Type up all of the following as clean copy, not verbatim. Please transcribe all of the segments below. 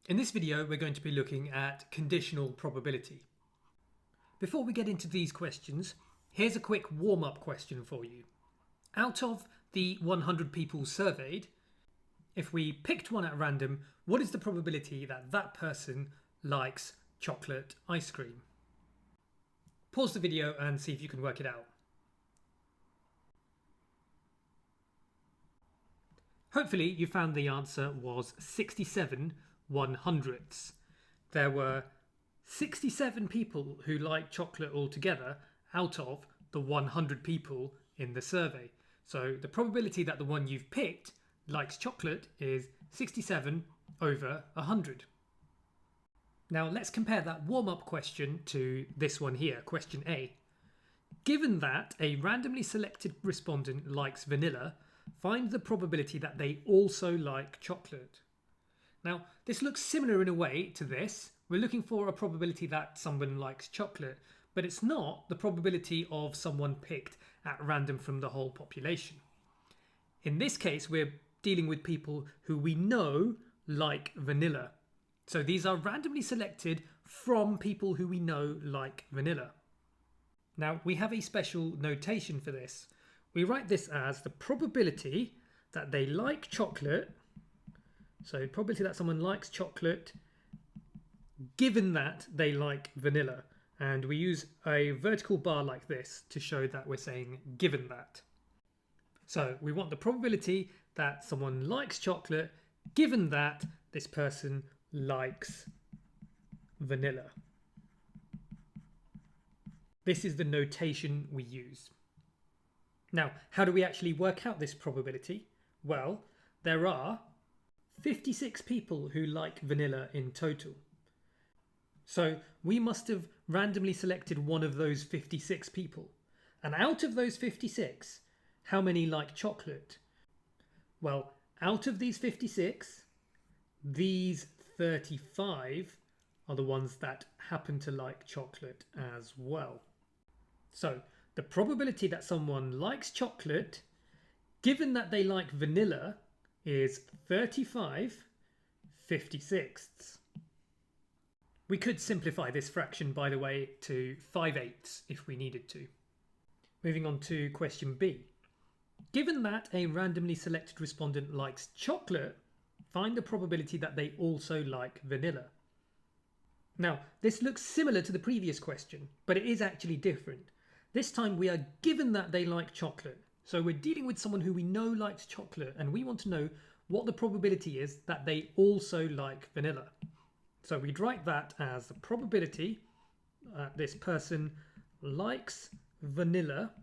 In this video, we're going to be looking at conditional probability. Before we get into these questions, here's a quick warm-up question for you. Out of the 100 people surveyed, if we picked one at random, what is the probability that that person likes chocolate ice cream? Pause the video and see if you can work it out. Hopefully you found the answer was 67/100ths. There were 67 people who liked chocolate altogether out of the 100 people in the survey. So the probability that the one you've picked likes chocolate is 67/100. Now let's compare that warm-up question to this one here, question A. Given that a randomly selected respondent likes vanilla, find the probability that they also like chocolate. Now, this looks similar in a way to this. We're looking for a probability that someone likes chocolate, but it's not the probability of someone picked at random from the whole population. In this case, we're dealing with people who we know like vanilla. So these are randomly selected from people who we know like vanilla. Now, we have a special notation for this. We write this as the probability that they like chocolate. So probability that someone likes chocolate given that they like vanilla. And we use a vertical bar like this to show that we're saying given that. So we want the probability that someone likes chocolate given that this person likes vanilla. This is the notation we use. Now, how do we actually work out this probability? Well, there are 56 people who like vanilla in total. So we must have randomly selected one of those 56 people. And out of those 56, how many like chocolate? Well, out of these 56, these 35 are the ones that happen to like chocolate as well. So the probability that someone likes chocolate, given that they like vanilla, is 35/56. We could simplify this fraction, by the way, to 5/8 if we needed to. Moving on to question B. Given that a randomly selected respondent likes chocolate, find the probability that they also like vanilla. Now, this looks similar to the previous question, but it is actually different. This time we are given that they like chocolate. So we're dealing with someone who we know likes chocolate and we want to know what the probability is that they also like vanilla. So we'd write that as the probability that this person likes vanilla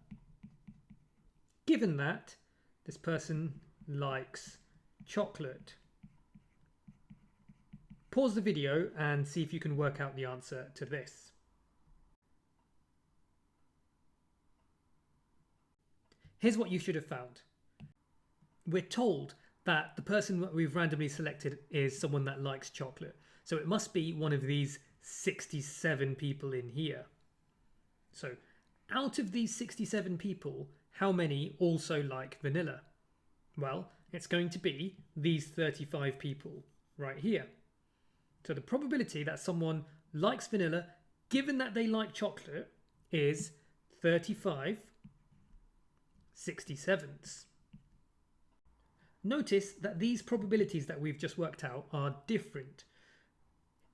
given that this person likes chocolate. Pause the video and see if you can work out the answer to this. Here's what you should have found. We're told that the person that we've randomly selected is someone that likes chocolate. So it must be one of these 67 people in here. So out of these 67 people, how many also like vanilla? Well, it's going to be these 35 people right here. So the probability that someone likes vanilla, given that they like chocolate, is 35/67. Notice that these probabilities that we've just worked out are different.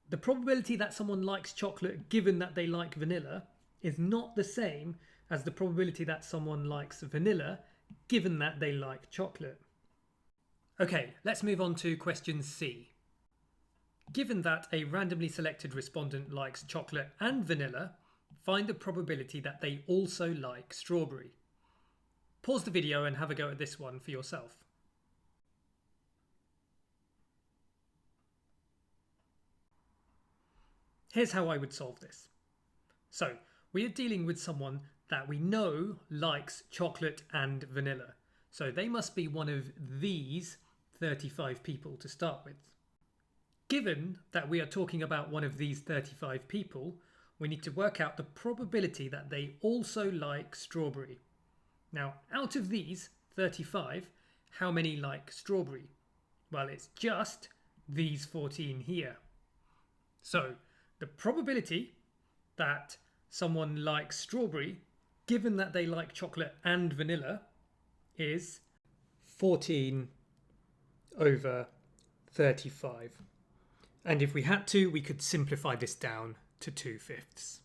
The probability that someone likes chocolate given that they like vanilla is not the same as the probability that someone likes vanilla given that they like chocolate. Okay, let's move on to question C. Given that a randomly selected respondent likes chocolate and vanilla, find the probability that they also like strawberry. Pause the video and have a go at this one for yourself. Here's how I would solve this. So we are dealing with someone that we know likes chocolate and vanilla. So they must be one of these 35 people to start with. Given that we are talking about one of these 35 people, we need to work out the probability that they also like strawberry. Now, out of these 35, how many like strawberry? Well, it's just these 14 here. So the probability that someone likes strawberry, given that they like chocolate and vanilla, is 14 over 35. And if we had to, we could simplify this down to 2/5.